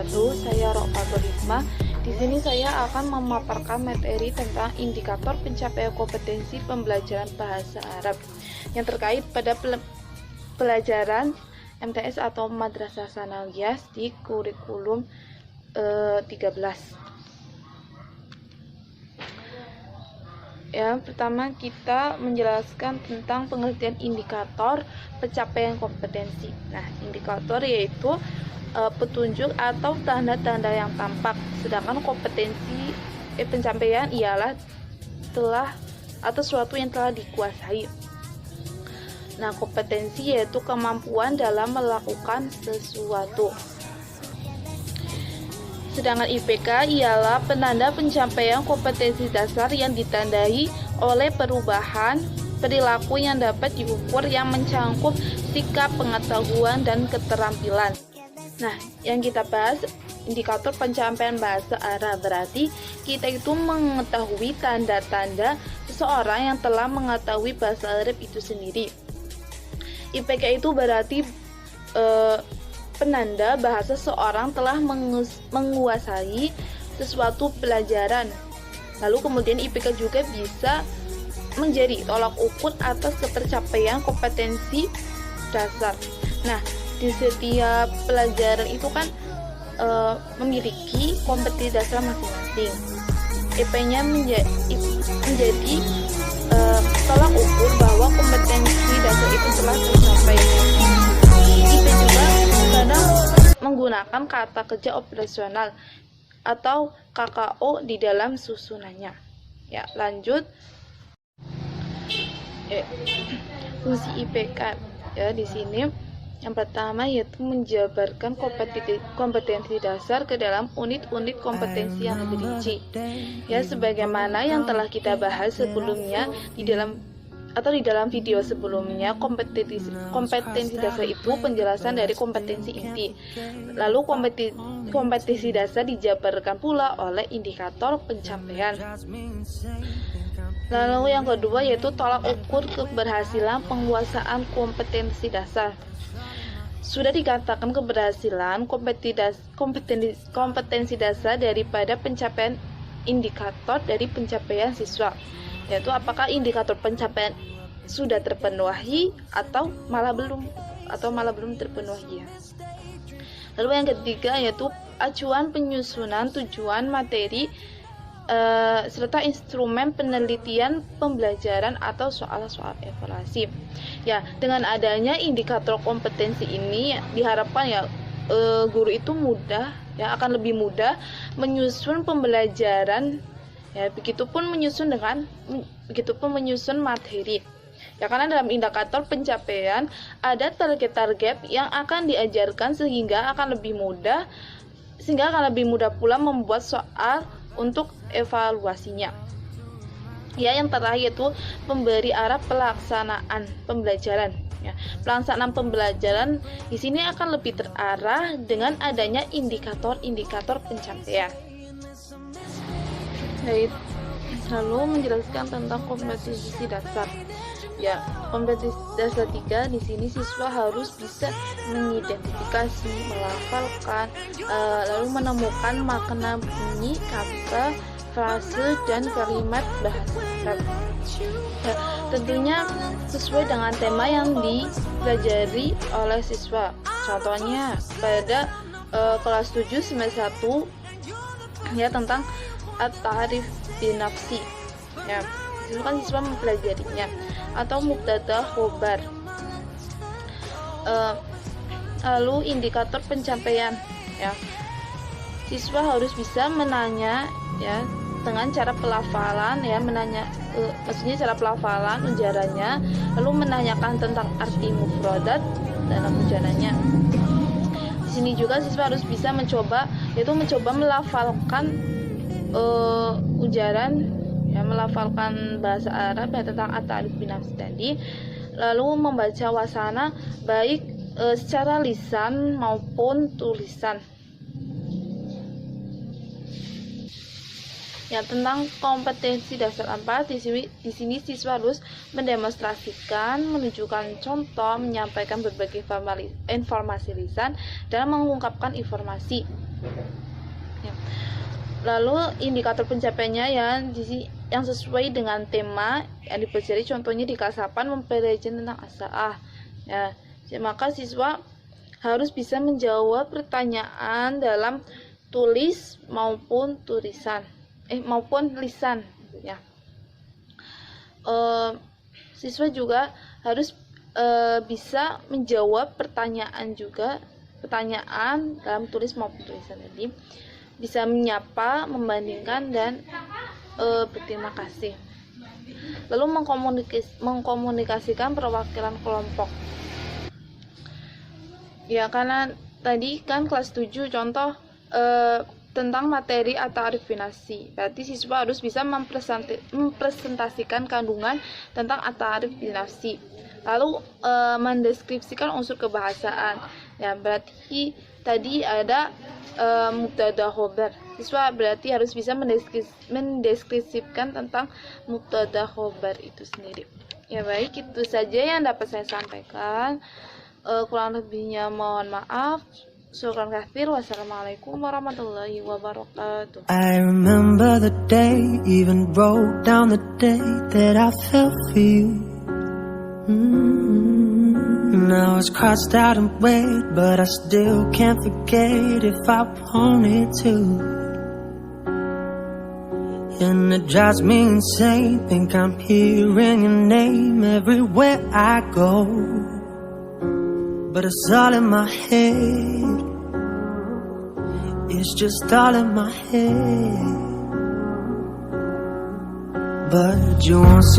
wabarakatuh. Saya Rofatul Hikmah. Di sini saya akan memaparkan materi tentang indikator pencapaian kompetensi pembelajaran bahasa Arab yang terkait pada pelajaran MTS atau Madrasah Tsanawiyah di kurikulum 13. Ya, pertama kita menjelaskan tentang pengertian indikator pencapaian kompetensi. Nah, indikator yaitu petunjuk atau tanda-tanda yang tampak, sedangkan kompetensi pencapaian ialah telah atau sesuatu yang telah dikuasai. Nah, kompetensi yaitu kemampuan dalam melakukan sesuatu. Sedangkan IPK ialah penanda pencapaian kompetensi dasar yang ditandai oleh perubahan perilaku yang dapat diukur yang mencangkup sikap, pengetahuan, dan keterampilan. Nah, yang kita bahas indikator pencapaian bahasa Arab berarti kita itu mengetahui tanda-tanda seseorang yang telah mengetahui bahasa Arab itu sendiri. IPK itu berarti penanda bahasa seorang telah menguasai sesuatu pelajaran. Lalu kemudian IPK juga bisa menjadi tolak ukur atas ketercapaian kompetensi dasar. Nah, di setiap pelajaran itu kan memiliki kompetensi dasar masing-masing. IP-nya menjadi tolak ukur bahwa kompetensi dasar itu telah tercapai. IP juga kadang menggunakan kata kerja operasional atau KKO di dalam susunannya. Ya, lanjut. Fungsi IPK ya di sini yang pertama yaitu menjabarkan kompetensi dasar ke dalam unit-unit kompetensi yang lebih rinci. Ya, sebagaimana yang telah kita bahas sebelumnya di dalam video sebelumnya, kompetensi dasar itu penjelasan dari kompetensi inti. Lalu kompetensi dasar dijabarkan pula oleh indikator pencapaian. Lalu yang kedua yaitu tolak ukur keberhasilan penguasaan kompetensi dasar. Sudah dikatakan keberhasilan kompetensi dasar daripada pencapaian indikator dari pencapaian siswa, yaitu apakah indikator pencapaian sudah terpenuhi atau malah belum terpenuhi. Lalu yang ketiga yaitu acuan penyusunan tujuan materi serta instrumen penelitian pembelajaran atau soal-soal evaluasi. Ya, dengan adanya indikator kompetensi ini diharapkan guru itu akan lebih mudah menyusun pembelajaran. Ya, begitupun menyusun materi. Ya, karena dalam indikator pencapaian ada target-target yang akan diajarkan sehingga akan lebih mudah pula membuat soal untuk evaluasinya. Ya, yang terakhir itu pemberi arah pelaksanaan pembelajaran. Ya, pelaksanaan pembelajaran di sini akan lebih terarah dengan adanya indikator-indikator pencapaian. Lalu menjelaskan tentang kompetensi dasar. Ya, kompetensi dasar 3 di sini siswa harus bisa mengidentifikasi, melafalkan, lalu menemukan makna bunyi, kata, frase, dan kalimat bahasa Arab. Ya, tentunya sesuai dengan tema yang dipelajari oleh siswa. Contohnya pada kelas 7 semester 1 ya tentang at-ta'rif binafsi. Ya, itu kan siswa mempelajarinya, atau mubtada khobar. Lalu indikator pencapaian ya, siswa harus bisa menanya ya dengan cara pelafalan ya, maksudnya cara pelafalan ujarannya, lalu menanyakan tentang arti mufradat dalam ujarannya. Di sini juga siswa harus bisa mencoba melafalkan ujaran ya, melafalkan bahasa Arab ya, tentang at-ta'rif binafsi tadi, lalu membaca wasana baik secara lisan maupun tulisan. Ya, tentang kompetensi dasar 4 di sini siswa harus mendemonstrasikan, menunjukkan contoh, menyampaikan berbagai informasi lisan dalam mengungkapkan informasi. Ya. Lalu indikator pencapaiannya yang sesuai dengan tema yang dipelajari, contohnya di kelas 8 mempelajari tentang as-saah. Ya, maka siswa harus bisa menjawab pertanyaan dalam tulis maupun lisan. Ya. Siswa juga harus bisa menjawab pertanyaan dalam tulis maupun tulisan. Jadi bisa menyapa, membandingkan, dan berterima kasih. Lalu mengkomunikasikan perwakilan kelompok. Ya, karena tadi kan kelas 7 contoh tentang materi atau arifinasi. Berarti siswa harus bisa mempresentasikan kandungan tentang at-ta'rif binafsi. Lalu mendeskripsikan unsur kebahasaan. Ya, berarti tadi ada mubtada khobar. Siswa berarti harus bisa mendeskripsikan tentang mubtada khobar itu sendiri. Ya, baik, itu saja yang dapat saya sampaikan. Kurang lebihnya mohon maaf. Syukran katsir. Wassalamualaikum warahmatullahi wabarakatuh. I remember the day, even wrote down the day that I fell for you. Now it's crossed out in red, but I still can't forget if I wanted to. And it drives me insane, think I'm hearing your name everywhere I go. But it's all in my head, it's just all in my head. But you won't see